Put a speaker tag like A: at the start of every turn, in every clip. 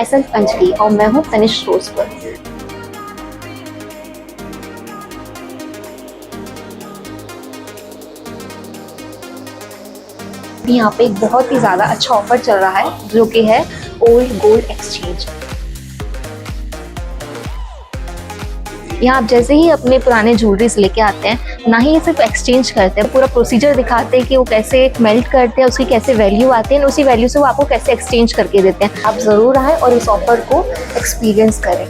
A: My self Anjali और मैं हूँ तनिष्क रोज पर। यहाँ पे एक बहुत ही ज़्यादा अच्छा ऑफर चल रहा है जो कि है ओल्ड गोल्ड एक्सचेंज। यहाँ आप जैसे ही अपने पुराने ज्वेलरीज लेके आते हैं, ना ही ये सिर्फ एक्सचेंज करते हैं, पूरा प्रोसीजर दिखाते हैं कि वो कैसे मेल्ट करते हैं, उसकी कैसे वैल्यू आती है, उसी वैल्यू से वो आपको कैसे एक्सचेंज करके देते हैं। आप ज़रूर आएँ और इस ऑफर को एक्सपीरियंस करें।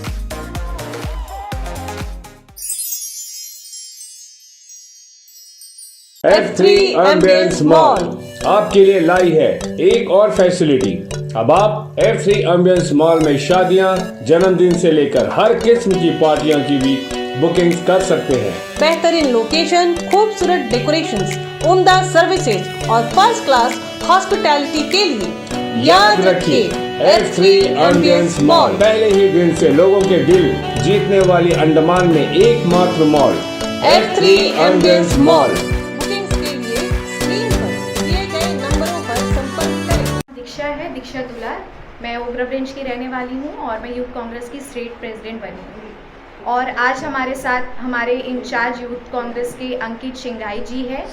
B: F3 एम्बियंस मॉल आपके लिए लाई है एक और फैसिलिटी। अब आप F3 एम्बियंस मॉल में शादियां, जन्मदिन से लेकर हर किस्म की पार्टियों की भी बुकिंग कर सकते हैं।
C: बेहतरीन लोकेशन, खूबसूरत डेकोरेशंस, उम्दा सर्विसेज और फर्स्ट क्लास हॉस्पिटैलिटी के लिए याद रखिए F3 एम्बियंस मॉल।
B: पहले ही दिन से लोगों के दिल जीतने वाली अंडमान में एकमात्र mall
C: F3
B: ambience mall.
C: Bookings के लिए स्क्रीन पर दिए गए नंबरों पर संपर्क करें।
D: दीक्षा है, दीक्षा दुलार। मैं ओबरा ब्रांच की रहने वाली हूँ और मैं यूथ कांग्रेस की स्टेट प्रेसिडेंट बनी हूँ। और आज हमारे साथ हमारे इंचार्ज यूथ कांग्रेस के अंकित शिंगाई जी है,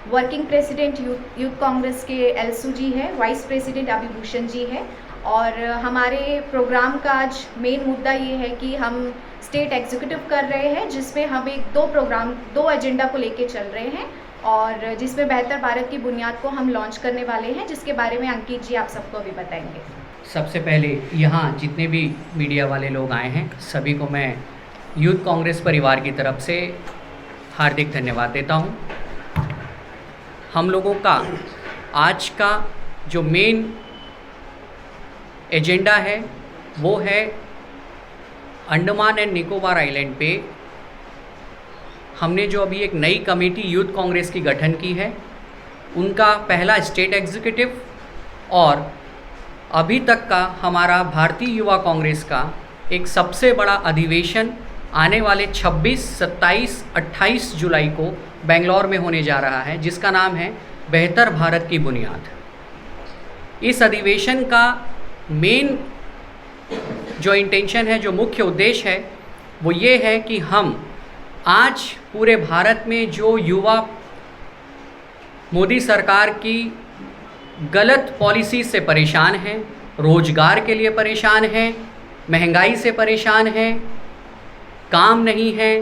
D: वर्किंग प्रेसिडेंट यूथ कांग्रेस के एलसू जी है, वाइस प्रेसिडेंट अभिभूषण जी है। और हमारे प्रोग्राम का आज मेन मुद्दा ये है कि हम स्टेट एग्जीक्यूटिव कर रहे हैं, जिसमें हम दो एजेंडा को लेके चल रहे हैं और जिसमें बेहतर भारत की बुनियाद को हम लॉन्च करने वाले हैं, जिसके बारे में अंकित जी आप सबको अभी बताएंगे।
E: सबसे पहले यहाँ जितने भी मीडिया वाले लोग आए हैं सभी को मैं यूथ कांग्रेस परिवार की तरफ से हार्दिक धन्यवाद देता हूँ। हम लोगों का आज का जो मेन एजेंडा है वो है अंडमान एंड निकोबार आइलैंड पे हमने जो अभी एक नई कमेटी यूथ कांग्रेस की गठन की है, उनका पहला स्टेट एग्जीक्यूटिव और अभी तक का हमारा भारतीय युवा कांग्रेस का एक सबसे बड़ा अधिवेशन आने वाले 26, 27, 28 जुलाई को बेंगलोर में होने जा रहा है, जिसका नाम है बेहतर भारत की बुनियाद। इस अधिवेशन का मेन जो इंटेंशन है, जो मुख्य उद्देश्य है, वो ये है कि हम आज पूरे भारत में जो युवा मोदी सरकार की गलत पॉलिसी से परेशान हैं, रोजगार के लिए परेशान हैं, महंगाई से परेशान हैं, काम नहीं है,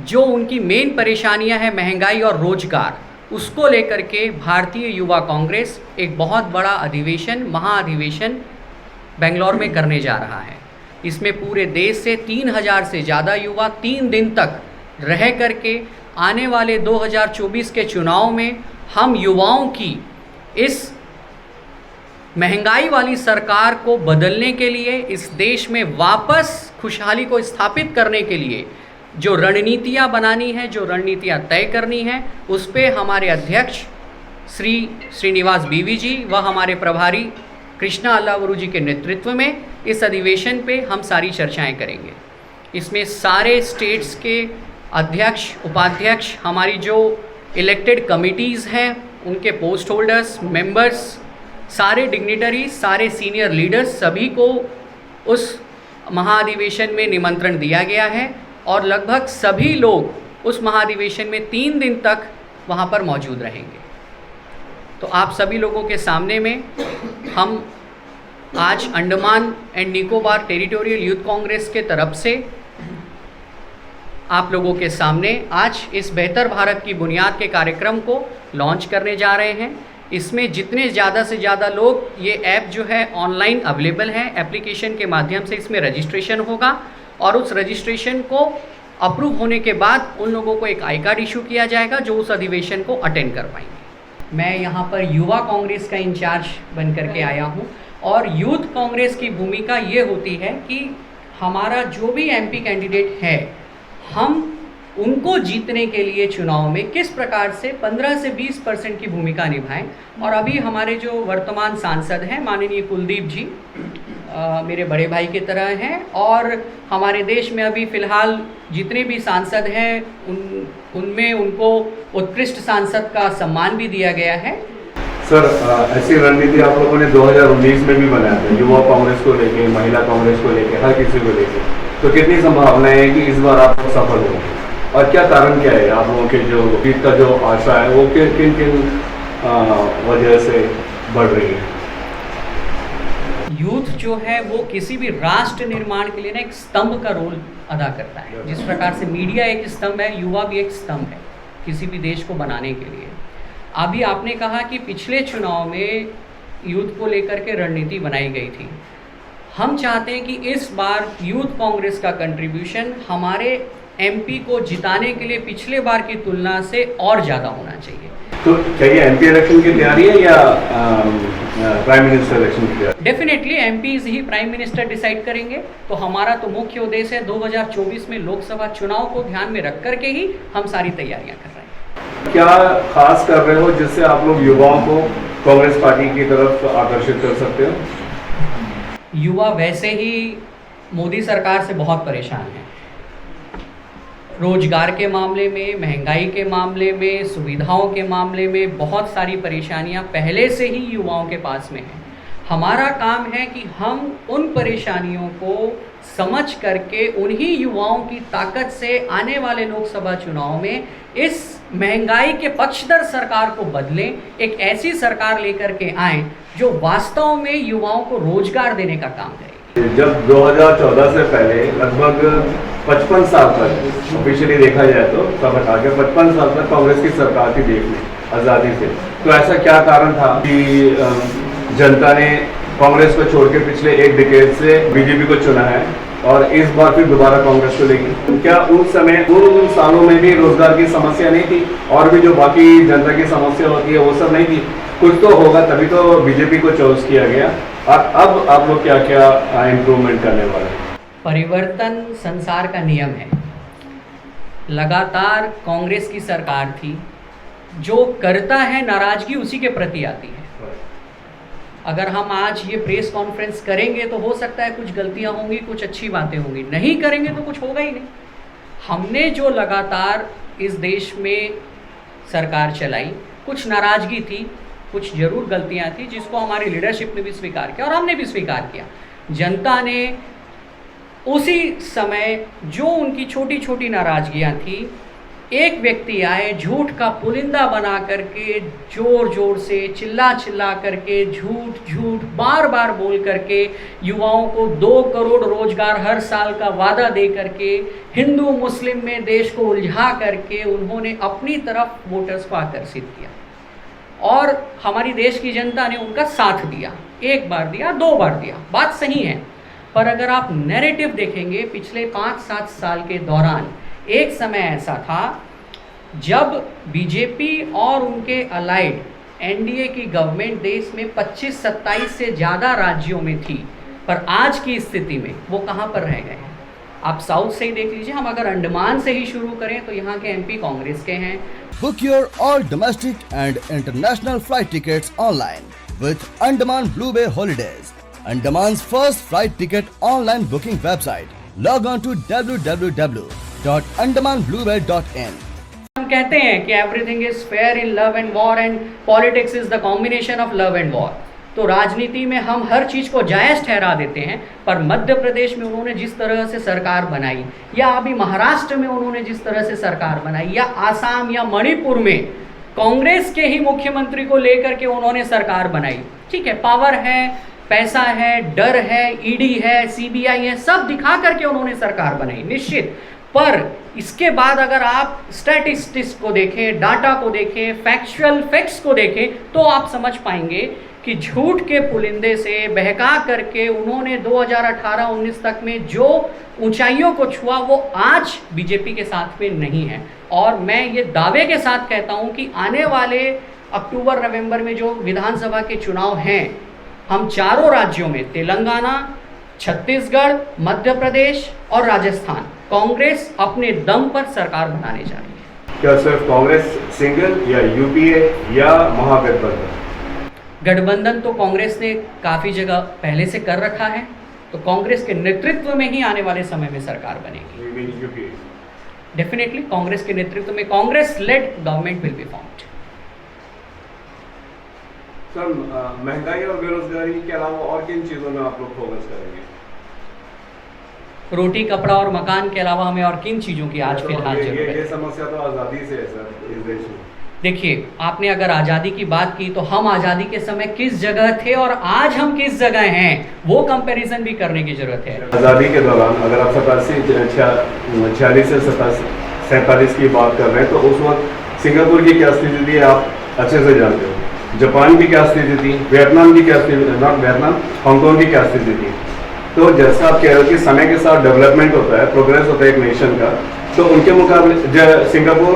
E: जो उनकी मेन परेशानियां हैं महंगाई और रोजगार, उसको लेकर के भारतीय युवा कांग्रेस एक बहुत बड़ा अधिवेशन, महाअधिवेशन बेंगलोर में करने जा रहा है। इसमें पूरे देश से 3000 से ज़्यादा युवा 3 दिन तक रह करके आने वाले 2024 के चुनाव में हम युवाओं की इस महंगाई वाली सरकार को बदलने के लिए, इस देश में वापस खुशहाली को स्थापित करने के लिए जो रणनीतियाँ बनानी है, जो रणनीतियाँ तय करनी है, उस पे हमारे अध्यक्ष श्री श्रीनिवास बीवी जी व हमारे प्रभारी कृष्णा अल्लावरू जी के नेतृत्व में इस अधिवेशन पे हम सारी चर्चाएं करेंगे। इसमें सारे स्टेट्स के अध्यक्ष, उपाध्यक्ष, हमारी जो इलेक्टेड कमिटीज़ हैं, उनके पोस्ट होल्डर्स, मेंबर्स, सारे डिग्निटरीज, सारे सीनियर लीडर्स, सभी को उस महाअधिवेशन में निमंत्रण दिया गया है और लगभग सभी लोग उस महाअधिवेशन में 3 दिन तक वहाँ पर मौजूद रहेंगे। तो आप सभी लोगों के सामने में हम आज Andaman and Nicobar territorial youth Congress के तरफ से आप लोगों के सामने आज इस बेहतर भारत की बुनियाद के कार्यक्रम को लॉन्च करने जा रहे हैं। इसमें जितने ज़्यादा से ज़्यादा लोग, ये ऐप जो है ऑनलाइन अवेलेबल है, एप्लीकेशन के माध्यम से इसमें रजिस्ट्रेशन होगा और उस रजिस्ट्रेशन को अप्रूव होने के बाद उन लोगों को एक आई कार्ड इशू किया जाएगा जो उस अधिवेशन को अटेंड कर पाएंगे। मैं यहाँ पर युवा कांग्रेस का इंचार्ज बन करके आया हूँ और यूथ कांग्रेस की भूमिका ये होती है कि हमारा जो भी एमपी कैंडिडेट है, हम उनको जीतने के लिए चुनाव में किस प्रकार से 15 से 20% की भूमिका निभाएं। और अभी हमारे जो वर्तमान सांसद हैं माननीय कुलदीप जी मेरे बड़े भाई की तरह हैं और हमारे देश में अभी फ़िलहाल जितने भी सांसद हैं उनमें उनको उत्कृष्ट सांसद का सम्मान भी दिया गया है।
F: सर ऐसी रणनीति आप लोगों ने 2019 में भी बनाया था, युवा कांग्रेस को लेके, महिला कांग्रेस को लेके, हर किसी को लेके, तो कितनी संभावना है कि इस बार आप सफल होंगे और क्या कारण क्या है आप लोगों के जो जीत का जो आशा है वो किन किन वजह से बढ़ रही है?
E: यूथ जो है वो किसी भी राष्ट्र निर्माण के लिए ना एक स्तंभ का रोल अदा करता है। जिस प्रकार से मीडिया एक स्तंभ है, युवा भी एक स्तंभ है किसी भी देश को बनाने के लिए। अभी आपने कहा कि पिछले चुनाव में यूथ को लेकर के रणनीति बनाई गई थी। हम चाहते हैं कि इस बार यूथ कांग्रेस का कंट्रीब्यूशन हमारे एमपी को जिताने के लिए पिछले बार की तुलना से और ज़्यादा होना चाहिए।
F: तो क्या ये एमपी इलेक्शन की तैयारी है या प्राइम मिनिस्टर इलेक्शन की तैयारी?
E: डेफिनेटली एमपीज ही प्राइम मिनिस्टर डिसाइड करेंगे। तो हमारा तो मुख्य उद्देश्य है 2024 में लोकसभा चुनाव को ध्यान में रख करके ही हम सारी तैयारियां कर रहे हैं।
F: क्या खास कर रहे हो जिससे आप लोग युवाओं को कांग्रेस पार्टी की तरफ आकर्षित कर सकते हो?
E: युवा वैसे ही मोदी सरकार से बहुत परेशान हैं। रोजगार के मामले में, महंगाई के मामले में, सुविधाओं के मामले में बहुत सारी परेशानियां पहले से ही युवाओं के पास में हैं। हमारा काम है कि हम उन परेशानियों को समझ करके उन्हीं युवाओं की ताकत से आने वाले लोकसभा चुनाव में इस महंगाई के पक्षधर सरकार को बदलें, एक ऐसी सरकार लेकर के आएं जो वास्तव में युवाओं को रोजगार देने का काम करे।
F: जब 2014 से पहले लगभग 55 साल तक ऑफिशियली देखा जाए तो सब हटा के 55 साल तक कांग्रेस की सरकार थी देश में आज़ादी से, तो ऐसा क्या कारण था कि जनता ने कांग्रेस को छोड़ के पिछले एक डिकेड से बीजेपी को चुना है और इस बार फिर दोबारा कांग्रेस को लेगी? क्या उस समय उन सालों में भी रोजगार की समस्या नहीं थी और भी जो बाकी जनता की समस्या होती है वो सब नहीं थी? कुछ तो होगा, तभी तो बीजेपी को चॉइस किया गया। और अब आप लोग क्या क्या इम्प्रूवमेंट करने वाले हैं?
E: परिवर्तन संसार का नियम है। लगातार कांग्रेस की सरकार थी, जो करता है नाराजगी उसी के प्रति आती है। अगर हम आज ये प्रेस कॉन्फ्रेंस करेंगे तो हो सकता है कुछ गलतियां होंगी, कुछ अच्छी बातें होंगी, नहीं करेंगे तो कुछ होगा ही नहीं। हमने जो लगातार इस देश में सरकार चलाई, कुछ नाराजगी थी, कुछ जरूर गलतियां थी जिसको हमारी लीडरशिप ने भी स्वीकार किया और हमने भी स्वीकार किया। जनता ने उसी समय जो उनकी छोटी छोटी नाराजगियां थी, एक व्यक्ति आए झूठ का पुलिंदा बना करके जोर जोर से चिल्ला चिल्ला करके झूठ बार बार बोल करके युवाओं को 2 करोड़ रोजगार हर साल का वादा दे करके हिंदू मुस्लिम में देश को उलझा करके उन्होंने अपनी तरफ वोटर्स को आकर्षित किया और हमारी देश की जनता ने उनका साथ दिया। 1 बार दिया, 2 बार दिया, बात सही है। पर अगर आप नैरेटिव देखेंगे पिछले 5-7 साल के दौरान, एक समय ऐसा था जब बीजेपी और उनके अलाइड एनडीए की गवर्नमेंट देश में 25-27 से ज़्यादा राज्यों में थी, पर आज की स्थिति में वो कहाँ पर रह गए हैं? आप साउथ से ही देख लीजिए। हम अगर अंडमान से ही शुरू करें तो यहाँ के एमपी कांग्रेस के हैं।
G: Book your all domestic and international flight tickets online with Andaman Blue Bay Holidays, Andaman's first flight ticket online booking website. Log on to www.andamanbluebay.in.
E: हम कहते हैं कि everything is fair in love and war and politics is the combination of love and war. तो राजनीति में हम हर चीज़ को जायज़ ठहरा देते हैं, पर मध्य प्रदेश में उन्होंने जिस तरह से सरकार बनाई, या अभी महाराष्ट्र में उन्होंने जिस तरह से सरकार बनाई, या आसाम या मणिपुर में कांग्रेस के ही मुख्यमंत्री को लेकर के उन्होंने सरकार बनाई। ठीक है, पावर है, पैसा है, डर है, ईडी है, सीबीआई है, सब दिखा करके उन्होंने सरकार बनाई, निश्चित। पर इसके बाद अगर आप स्टैटिस्टिक्स को देखें, डाटा को देखें, फैक्चुअल फैक्ट्स को देखें, तो आप समझ पाएंगे कि झूठ के पुलिंदे से बहका करके उन्होंने 2018-19 तक में जो ऊंचाइयों को छुआ वो आज बीजेपी के साथ में नहीं है। और मैं ये दावे के साथ कहता हूं कि आने वाले अक्टूबर-नवंबर में जो विधानसभा के चुनाव हैं, हम चारों राज्यों में तेलंगाना, छत्तीसगढ़, मध्य प्रदेश और राजस्थान कांग्रेस अपने दम पर सरकार बनाने जा रही है।
F: क्या सिर्फ कांग्रेस सिंगल या यूपीए या महागठबंधन?
E: गठबंधन तो कांग्रेस ने काफ़ी जगह पहले से कर रखा है, तो कांग्रेस के नेतृत्व में ही आने वाले समय में सरकार बनेगी। डेफिनेटली कांग्रेस के नेतृत्व में Congress lead government will be formed.
F: Sir महंगाई और बेरोजगारी के अलावा और किन चीज़ों में आप लोग फोकस करेंगे?
E: रोटी, कपड़ा और मकान के अलावा हमें और किन चीज़ों की आज फिलहाल जरूरत
F: ये
E: है?
F: समस्या तो आज़ादी से है सर इस देश में।
E: देखिए, आपने अगर आज़ादी की बात की तो हम आज़ादी के समय किस जगह थे और आज हम किस जगह हैं, वो कंपैरिजन भी करने की जरूरत है।
F: आज़ादी के दौरान अगर आप 46 से 47 की बात कर रहे हैं तो उस वक्त सिंगापुर की क्या स्थिति थी आप अच्छे से जानते हो, जापान की क्या स्थिति थी, वियतनाम की क्या स्थिति, नॉट वियतनाम, हांगकांग की क्या स्थिति थी। तो जैसा आप कह रहे हो कि समय के साथ डेवलपमेंट होता है, प्रोग्रेस होता है एक नेशन का, तो उनके मुकाबले सिंगापुर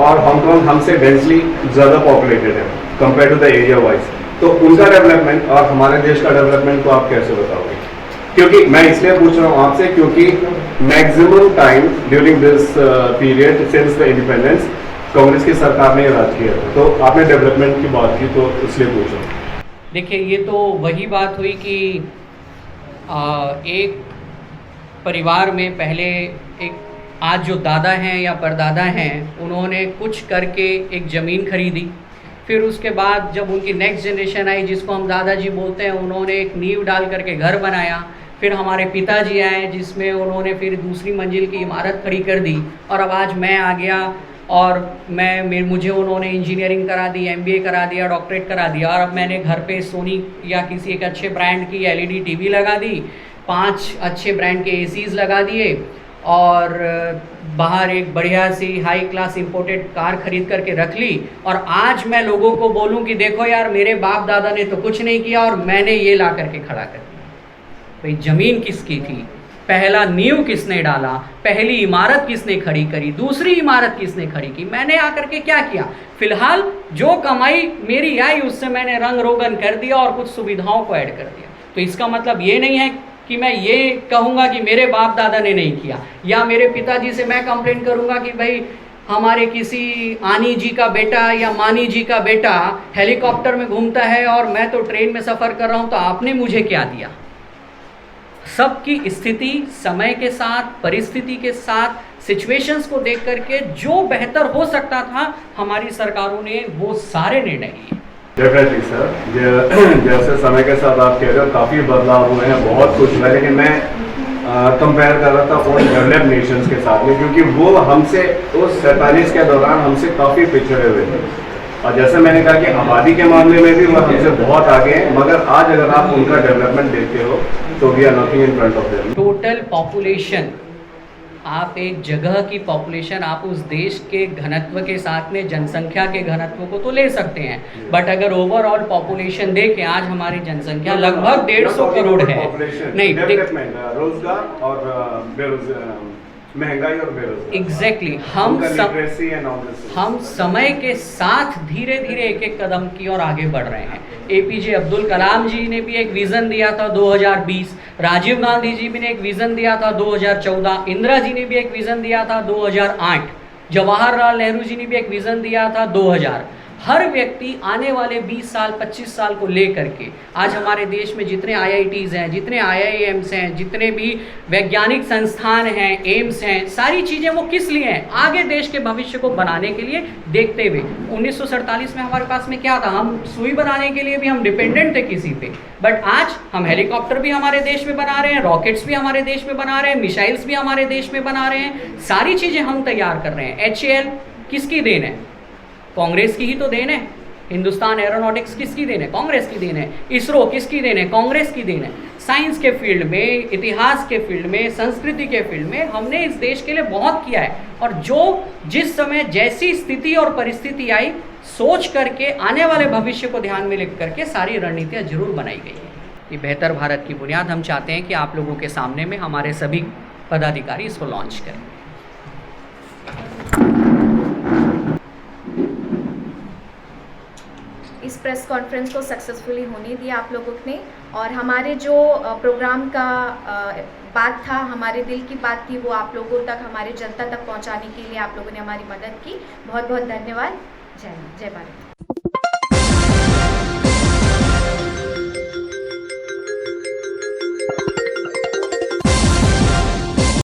F: और हांगकांग हमसे डेंसली ज़्यादा पॉपुलेटेड है compare to the area wise. तो उनका डेवलपमेंट और हमारे देश का डेवलपमेंट को आप कैसे बताओगे? क्योंकि मैं इसलिए पूछ रहा हूँ आपसे क्योंकि maximum time during this period since the independence Congress की सरकार ने राज किया था। तो आपने डेवलपमेंट की बात की तो इसलिए पूछ रहा हूँ।
E: देखिए, ये तो वही बात हुई कि एक परिवार में पहले एक आज जो दादा हैं या परदादा हैं उन्होंने कुछ करके एक ज़मीन खरीदी, फिर उसके बाद जब उनकी नेक्स्ट जनरेशन आई जिसको हम दादाजी बोलते हैं, उन्होंने एक नींव डाल करके घर बनाया। फिर हमारे पिताजी आए जिसमें उन्होंने फिर दूसरी मंजिल की इमारत खड़ी कर दी, और अब आज मैं आ गया और मुझे उन्होंने इंजीनियरिंग करा दी, MBA करा दिया, डॉक्टरेट करा दिया, और अब मैंने घर पे सोनी या किसी एक अच्छे ब्रांड की LED TV लगा दी, 5 अच्छे ब्रांड के ACs लगा दिए, और बाहर एक बढ़िया सी हाई क्लास इंपोर्टेड कार खरीद करके रख ली। और आज मैं लोगों को बोलूं कि देखो यार, मेरे बाप दादा ने तो कुछ नहीं किया और मैंने ये ला करके खड़ा कर दिया। भाई, ज़मीन किसकी थी, पहला नींव किसने डाला, पहली इमारत किसने खड़ी करी, दूसरी इमारत किसने खड़ी की, मैंने आकर के क्या किया? फिलहाल जो कमाई मेरी आई उससे मैंने रंग रोगन कर दिया और कुछ सुविधाओं को ऐड कर दिया। तो इसका मतलब ये नहीं है कि मैं ये कहूँगा कि मेरे बाप दादा ने नहीं किया, या मेरे पिताजी से मैं कंप्लेंट करूँगा कि भाई हमारे किसी आनी जी का बेटा या मानी जी का बेटा हेलीकॉप्टर में घूमता है और मैं तो ट्रेन में सफ़र कर रहा हूँ, तो आपने मुझे क्या दिया? सबकी स्थिति समय के साथ, परिस्थिति के साथ, सिचुएशंस को देख करके जो बेहतर हो सकता था हमारी सरकारों ने वो सारे निर्णय लिए।
F: डेफिनेटली सर, जैसे समय के साथ आप कह रहे हो काफ़ी बदलाव हुए हैं, बहुत कुछ हुआ है, लेकिन मैं कंपेयर कर रहा था उन डेवलप्ड नेशंस के साथ में, क्योंकि वो हमसे उस 47 के दौरान हमसे काफ़ी पिछड़े हुए थे। और जैसे मैंने कहा कि आबादी के मामले में भी वो हमसे बहुत आगे हैं, मगर आज अगर आप उनका डेवलपमेंट देखते हो तो we are nothing in front of them.
E: Total population, आप एक जगह की पॉपुलेशन आप उस देश के घनत्व के साथ में जनसंख्या के घनत्व को तो ले सकते हैं, बट अगर ओवरऑल पॉपुलेशन देखें, आज हमारी जनसंख्या लगभग 150 करोड़ है। नहीं,
F: डेवलपमेंट, रोजगार और महंगाई और बेरोजगारी,
E: एग्जैक्टली, हम समय के साथ धीरे धीरे एक एक कदम की ओर आगे बढ़ रहे हैं। APJ अब्दुल कलाम जी ने भी एक विज़न दिया था 2020, राजीव गांधी जी ने एक विज़न दिया था 2014, इंदिरा जी ने भी एक विज़न दिया था 2008, जवाहरलाल नेहरू जी ने भी एक विज़न दिया था 2000। हर व्यक्ति आने वाले 20 साल 25 साल को ले करके, आज हमारे देश में जितने IITs हैं, जितने IIMs हैं, जितने भी वैज्ञानिक संस्थान हैं, एम्स हैं, सारी चीज़ें वो किस लिए हैं? आगे देश के भविष्य को बनाने के लिए देखते हुए। 1947 में हमारे पास में क्या था? हम सुई बनाने के लिए भी हम डिपेंडेंट थे किसी पे, बट आज हम हेलीकॉप्टर भी हमारे देश में बना रहे हैं, रॉकेट्स भी हमारे देश में बना रहे हैं, मिसाइल्स भी हमारे देश में बना रहे हैं, सारी चीज़ें हम तैयार कर रहे हैं। HAL किसकी देन है? कांग्रेस की ही तो देन है। हिंदुस्तान एरोनॉटिक्स किसकी देन है? कांग्रेस की देन है। इसरो किसकी देन है? कांग्रेस की देन है। साइंस के फील्ड में, इतिहास के फील्ड में, संस्कृति के फील्ड में हमने इस देश के लिए बहुत किया है, और जिस समय जैसी स्थिति और परिस्थिति आई, सोच करके आने वाले भविष्य को ध्यान में लेकर के सारी रणनीतियाँ जरूर बनाई गई है। ये बेहतर भारत की बुनियाद हम चाहते हैं कि आप लोगों के सामने में हमारे सभी पदाधिकारी इसको लॉन्च करें।
D: इस प्रेस कॉन्फ्रेंस को सक्सेसफुली होने दिया आप लोगों ने, और हमारे जो प्रोग्राम का बात था, हमारे दिल की बात थी, वो आप लोगों तक, हमारे जनता तक पहुंचाने के लिए आप लोगों ने हमारी मदद की। बहुत बहुत धन्यवाद। जय हिंद, जय भारत।